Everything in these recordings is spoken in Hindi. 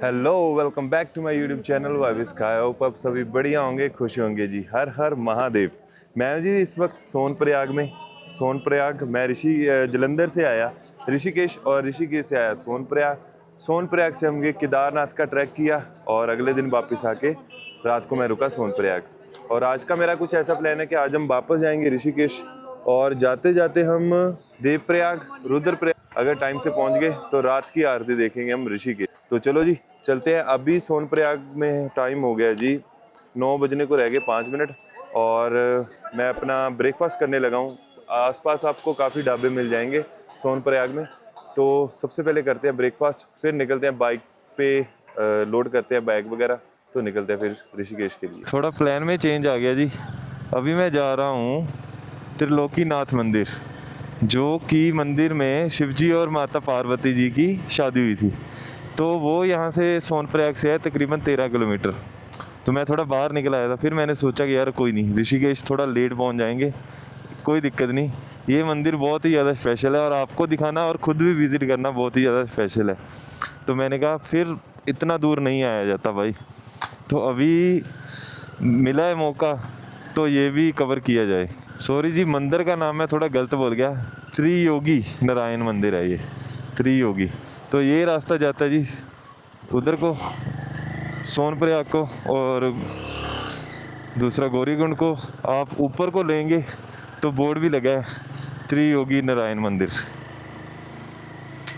Hello, welcome back to my YouTube channel वाइविस खाया। होप आप सभी बढ़िया होंगे, खुश होंगे जी। हर हर महादेव। मैं जी इस वक्त सोनप्रयाग में। सोनप्रयाग मैं जलंधर से आया ऋषिकेश और ऋषिकेश से आया सोनप्रयाग। सोनप्रयाग से हमने केदारनाथ का ट्रैक किया और अगले दिन वापस आके रात को मैं रुका सोनप्रयाग। और आज का मेरा कुछ ऐसा प्लान है कि आज हम वापस जाएंगे ऋषिकेश और जाते जाते हम देवप्रयाग, रुद्रप्रयाग अगर टाइम से पहुंच गए तो रात की आरती देखेंगे हम ऋषिकेश। तो चलो जी चलते हैं। अभी सोनप्रयाग में टाइम हो गया जी 9 बजने को रह गए 5 मिनट और मैं अपना ब्रेकफास्ट करने लगा हूँ। आसपास आपको काफ़ी ढाबे मिल जाएंगे सोनप्रयाग में। तो सबसे पहले करते हैं ब्रेकफास्ट, फिर निकलते हैं बाइक पे, लोड करते हैं बैग वगैरह, तो निकलते हैं फिर ऋषिकेश के लिए। थोड़ा प्लान में चेंज आ गया जी। अभी मैं जा रहा हूँ त्रिलोकीनाथ मंदिर, जो कि मंदिर में शिवजी और माता पार्वती जी की शादी हुई थी। तो वो यहाँ से सोनप्रयाग से है तकरीबन 13 किलोमीटर। तो मैं थोड़ा बाहर निकल आया था, फिर मैंने सोचा कि यार कोई नहीं, ऋषिकेश थोड़ा लेट पहुँच जाएंगे, कोई दिक्कत नहीं। ये मंदिर बहुत ही ज़्यादा स्पेशल है और आपको दिखाना और ख़ुद भी विज़िट करना बहुत ही ज़्यादा स्पेशल है। तो मैंने कहा फिर इतना दूर नहीं आया जाता भाई, तो अभी मिला है मौका तो ये भी कवर किया जाए। सॉरी जी, मंदिर का नाम मैं थोड़ा गलत बोल गया, त्रियोगी नारायण मंदिर है ये, त्रियोगी। तो ये रास्ता जाता है जी उधर को, सोनप्रयाग को, और दूसरा गौरीकुंड को। आप ऊपर को लेंगे तो बोर्ड भी लगा है त्रियोगी नारायण मंदिर।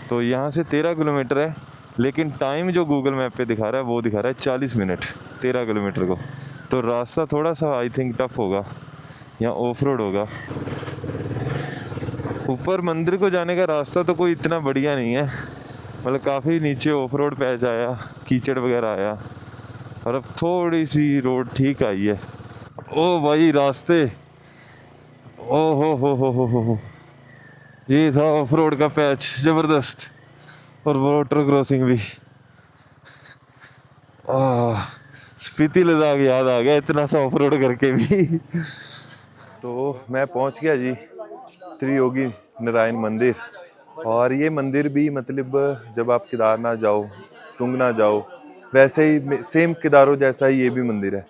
तो यहाँ से 13 किलोमीटर है, लेकिन टाइम जो गूगल मैप पे दिखा रहा है वो दिखा रहा है 40 मिनट 13 किलोमीटर को। तो रास्ता थोड़ा सा आई थिंक टफ होगा, यहाँ ऑफ रोड होगा। ऊपर मंदिर को जाने का रास्ता तो कोई इतना बढ़िया नहीं है, मतलब काफ़ी नीचे ऑफ रोड पैच आया, कीचड़ वगैरह आया, और अब थोड़ी सी रोड ठीक आई है। ओ भाई रास्ते, ओ हो, ये था ऑफ रोड का पैच ज़बरदस्त, और वाटर क्रॉसिंग भी। स्पीति लद्दाख याद आ गया इतना सा ऑफ रोड करके भी। तो मैं पहुंच गया जी त्रियोगी नारायण मंदिर। और ये मंदिर भी मतलब जब आप केदारनाथ जाओ, तुंगनाथ जाओ, वैसे ही सेम केदारों जैसा ही ये भी मंदिर है।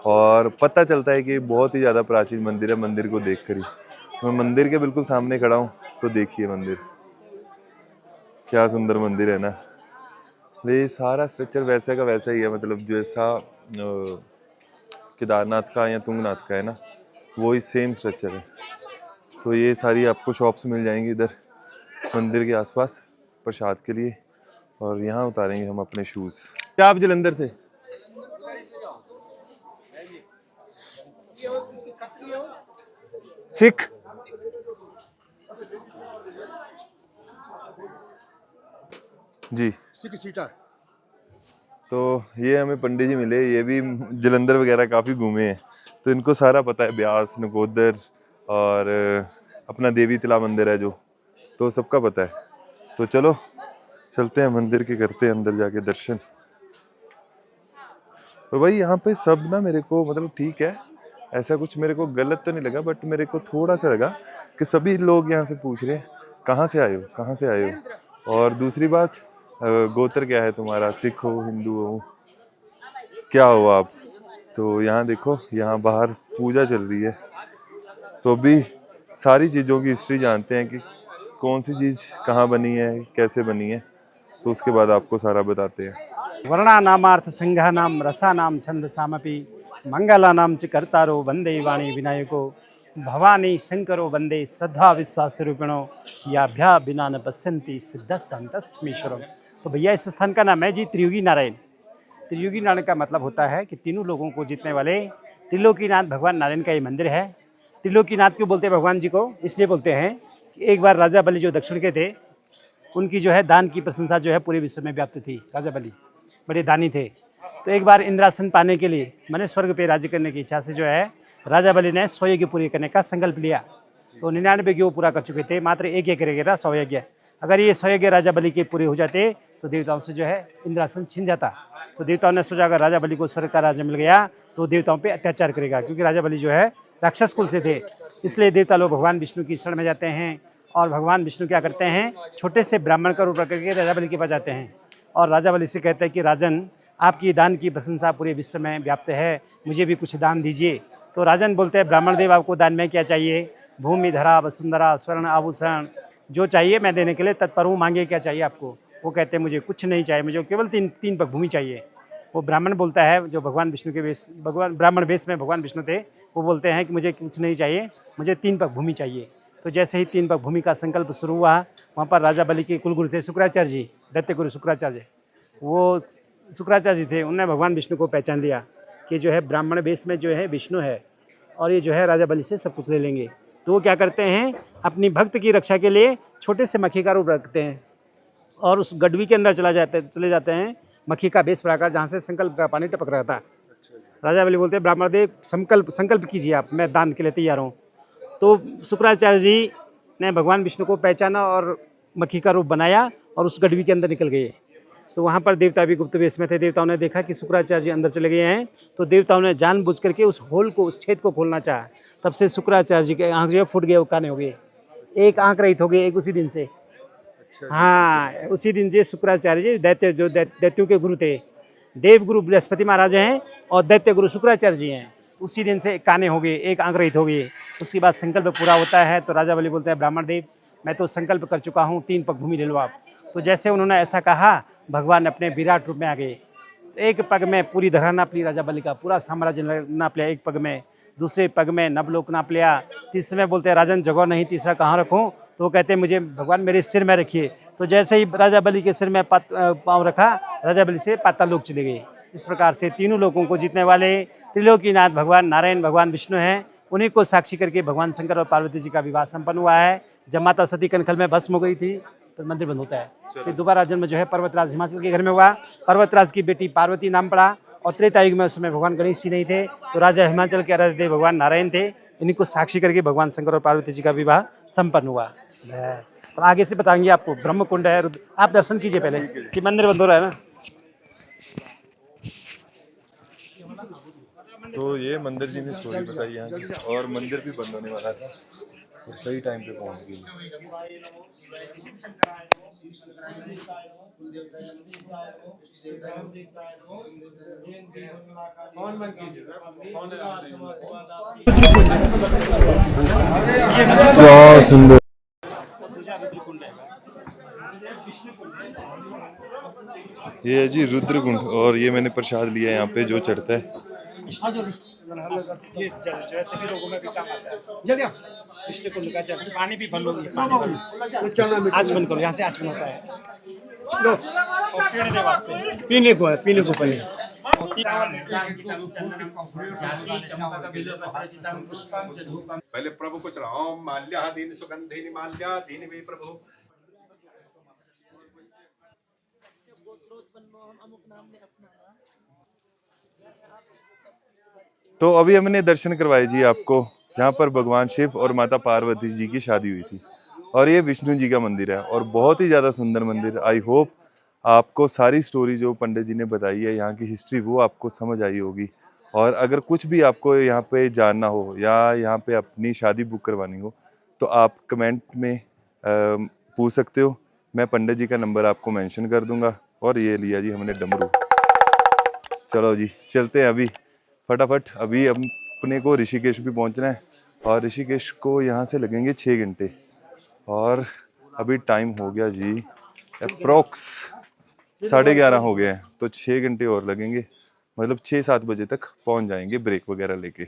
और पता चलता है कि बहुत ही ज़्यादा प्राचीन मंदिर है मंदिर को देख कर ही। मैं मंदिर के बिल्कुल सामने खड़ा हूँ, तो देखिए मंदिर, क्या सुंदर मंदिर है ना। ये सारा स्ट्रक्चर वैसे का वैसा ही है, मतलब जैसा केदारनाथ का या तुंगनाथ का है ना, वो ही सेम स्ट्रक्चर है। तो ये सारी आपको शॉप्स मिल जाएंगी इधर मंदिर के आसपास प्रसाद के लिए। और यहाँ उतारेंगे हम अपने शूज़। क्या आप जलंधर से? सिख जी, सिख सीटर। तो ये हमें पंडित जी मिले, ये भी जलंधर वगैरह काफ़ी घूमे हैं, तो इनको सारा पता है, ब्यास, नकोदर और अपना देवी तला मंदिर है जो, तो सबका पता है। तो चलो चलते हैं मंदिर के, करते हैं अंदर जाके दर्शन। और भाई यहाँ पे सब ना मेरे को मतलब ठीक है, ऐसा कुछ मेरे को गलत तो नहीं लगा, बट मेरे को थोड़ा सा लगा कि सभी लोग यहाँ से पूछ रहे हैं कहाँ से आए हो, कहाँ से आए हो। और दूसरी बात, गोत्र क्या है तुम्हारा, सिख हो, हिंदू हो, क्या हो आप। तो यहाँ देखो, यहाँ बाहर पूजा चल रही है, तो अभी सारी चीज़ों की हिस्ट्री जानते हैं कि कौन सी चीज़ कहाँ बनी है, कैसे बनी है, तो उसके बाद आपको सारा बताते हैं। वर्णानामार्थ संघानां रसानां छंदसामपि मंगलानां च कर्तारो वंदे वाणी विनायको भवानी शंकरो वंदे श्रद्धा विश्वास रूपिणो याभ्या बिना न पश्यन्ति सिद्ध संतस्तमीश्वरम। तो भैया इस स्थान का नाम है जी त्रियोगी नारायण। त्रियोगी नारायण का मतलब होता है कि तीनों लोगों को जीतने वाले त्रिलोकीनाथ भगवान नारायण का ये मंदिर है। त्रिलोकीनाथ क्यों बोलते हैं भगवान जी को? इसलिए बोलते हैं कि एक बार राजा बलि जो दक्षिण के थे, उनकी जो है दान की प्रशंसा जो है पूरे विश्व में व्याप्त थी। राजा बलि बड़े दानी थे। तो एक बार इंद्रासन पाने के लिए, मैंने स्वर्ग पे राज्य करने की इच्छा से जो है राजा बलि ने 100 यज्ञ पूरे करने का संकल्प लिया। तो 99 यज्ञ वो पूरा कर चुके थे, मात्र एक यज्ञ रह गया था, 100 यज्ञ। अगर ये 100 यज्ञ राजा बलि के पूरे हो जाते तो देवताओं से जो है इंद्रासन छिन जाता। तो देवताओं ने सोचा अगर राजा बलि को स्वर्ग का राज्य मिल गया तो देवताओं पर अत्याचार करेगा, क्योंकि राजा बलि जो है राक्षस कुल से थे। इसलिए देवता लोग भगवान विष्णु की शरण में जाते हैं, और भगवान विष्णु क्या करते हैं, छोटे से ब्राह्मण का रूप रख करके राजा बलि के पास जाते हैं। और राजा बलि से कहता है कि राजन, आपकी दान की प्रशंसा पूरे विश्व में व्याप्त है, मुझे भी कुछ दान दीजिए। तो राजन बोलते हैं, ब्राह्मण देव आपको दान में क्या चाहिए? भूमि, धरा, वसुंधरा, स्वर्ण, आभूषण, जो चाहिए मैं देने के लिए तत्पर हूँ, मांगे क्या चाहिए आपको? वो कहते हैं मुझे कुछ नहीं चाहिए, मुझे केवल तीन पग भूमि चाहिए। वो ब्राह्मण बोलता है, जो भगवान विष्णु के वेश, भगवान ब्राह्मण वेश में भगवान विष्णु थे, वो बोलते हैं कि मुझे कुछ नहीं चाहिए, मुझे 3 पग भूमि चाहिए। तो जैसे ही 3 पग भूमि का संकल्प शुरू हुआ, वहाँ पर राजा बलि के कुलगुरु थे शुक्राचार्य जी, दैत्य गुरु शुक्राचार्य। वो शुक्राचार्य जी थे, उन्होंने भगवान विष्णु को पहचान लिया कि जो है ब्राह्मण वेश में जो है विष्णु है, और ये जो है राजा बलि से सब कुछ ले लेंगे। तो वो क्या करते हैं, अपनी भक्त की रक्षा के लिए छोटे से मक्खी का रूप रखते हैं और उस गडवी के अंदर चले जाते हैं, मक्खी का बेस बनाकर, जहाँ से संकल्प का पानी टपक रहा था। राजा बलि बोलते हैं, ब्राह्मण देव संकल्प कीजिए आप, मैं दान के लिए तैयार हूँ। तो शुक्राचार्य जी ने भगवान विष्णु को पहचाना और मक्खी का रूप बनाया और उस गडवी के अंदर निकल गए। तो वहाँ पर देवता भी गुप्त वेश में थे। देवताओं ने देखा कि शुक्राचार्य जी अंदर चले गए हैं, तो देवताओं ने जानबूझ करके उस होल को, उस छेद को खोलना चाहा। तब से शुक्राचार्य जी के आँख जो है फूट गए, वो काने हो गए, एक आँख रहित हो गई, एक उसी दिन से। हाँ, उसी दिन से शुक्राचार्य जी दैत्यों के गुरु थे, देव गुरु बृहस्पति महाराज हैं और दैत्य गुरु शुक्राचार्य जी हैं। उसी दिन से काने हो गए, एक आंख रहित हो गई। उसके बाद संकल्प पूरा होता है, तो राजा बलि बोलते हैं, ब्राह्मण देव मैं तो संकल्प कर चुका हूँ, 3 पग भूमि ले लो आप। तो जैसे उन्होंने ऐसा कहा, भगवान अपने विराट रूप में आ गए। एक पग में पूरी धरा नाप ली राजा बलि का, पूरा साम्राज्य नाप लिया एक पग में। दूसरे पग में नवलोक नाप लिया। तीसरे में बोलते हैं, राजन जगह नहीं, तीसरा कहाँ रखूँ? तो वो कहते हैं, मुझे भगवान मेरे सिर में रखिए। तो जैसे ही राजा बलि के सिर में पाँव रखा, राजा बलि से पाताल लोक चले गए। इस प्रकार से तीनों लोगों को जीतने वाले त्रिलोकीनाथ भगवान नारायण भगवान विष्णु हैं। उन्हीं को साक्षी करके भगवान शंकर और पार्वती जी का विवाह संपन्न हुआ है। जब माता सती कनखल में भस्म हो गई थी, तो मंदिर बंद होता है। फिर दोबारा जन्म जो है पर्वतराज हिमाचल के घर में हुआ। पर्वतराज की बेटी पार्वती नाम पड़ा, और त्रेता युग में उसमें भगवान गणेश जी नहीं थे, तो राजा हिमाचल के आराध्य देव भगवान नारायण थे। इन्हीं को साक्षी करके भगवान शंकर और पार्वती जी का विवाह संपन्न हुआ। बस, तो आगे से बताएंगे आपको। ब्रह्मकुंड है, आप दर्शन कीजिए पहले, कि मंदिर बंद हो रहा है ना। तो ये मंदिर जी ने स्टोरी बताई यहाँ की, और मंदिर भी बंद होने वाला था और सही टाइम पे पहुँच गई। बहुत सुंदर। ये है जी रुद्रकुंड, और ये मैंने प्रसाद लिया है यहाँ पे जो चढ़ता है। ये जो सभी लोगों में भी काम आता है। जल्दी आओ। विष्णु कुंड का जल, पानी भी बंद हो गया, आज बंद करो, यहाँ से आज बंद होता है। लो, और पीने वास्ते, पीने को है, पीने को पहले। पहले प्रभु को चढ़ाओ, ओम माल्यादीन सुगंधिनी माल्यादीन वे प्रभु। तो अभी हमने दर्शन करवाए जी आपको, जहाँ पर भगवान शिव और माता पार्वती जी की शादी हुई थी। और ये विष्णु जी का मंदिर है, और बहुत ही ज़्यादा सुंदर मंदिर। आई होप आपको सारी स्टोरी जो पंडित जी ने बताई है, यहाँ की हिस्ट्री, वो आपको समझ आई होगी। और अगर कुछ भी आपको यहाँ पे जानना हो या यहाँ पे अपनी शादी बुक करवानी हो, तो आप कमेंट में पूछ सकते हो। मैं पंडित जी का नंबर आपको मेंशन कर दूंगा। और ये लिया जी हमने डमरू। चलो जी चलते हैं अभी फटाफट। अभी अपने को ऋषिकेश भी पहुंचना है, और ऋषिकेश को यहाँ से लगेंगे 6 घंटे। और अभी टाइम हो गया जी अप्रोक्स 11:30 हो गए हैं, तो 6 घंटे और लगेंगे। मतलब 6-7 बजे तक पहुंच जाएंगे ब्रेक वगैरह लेके।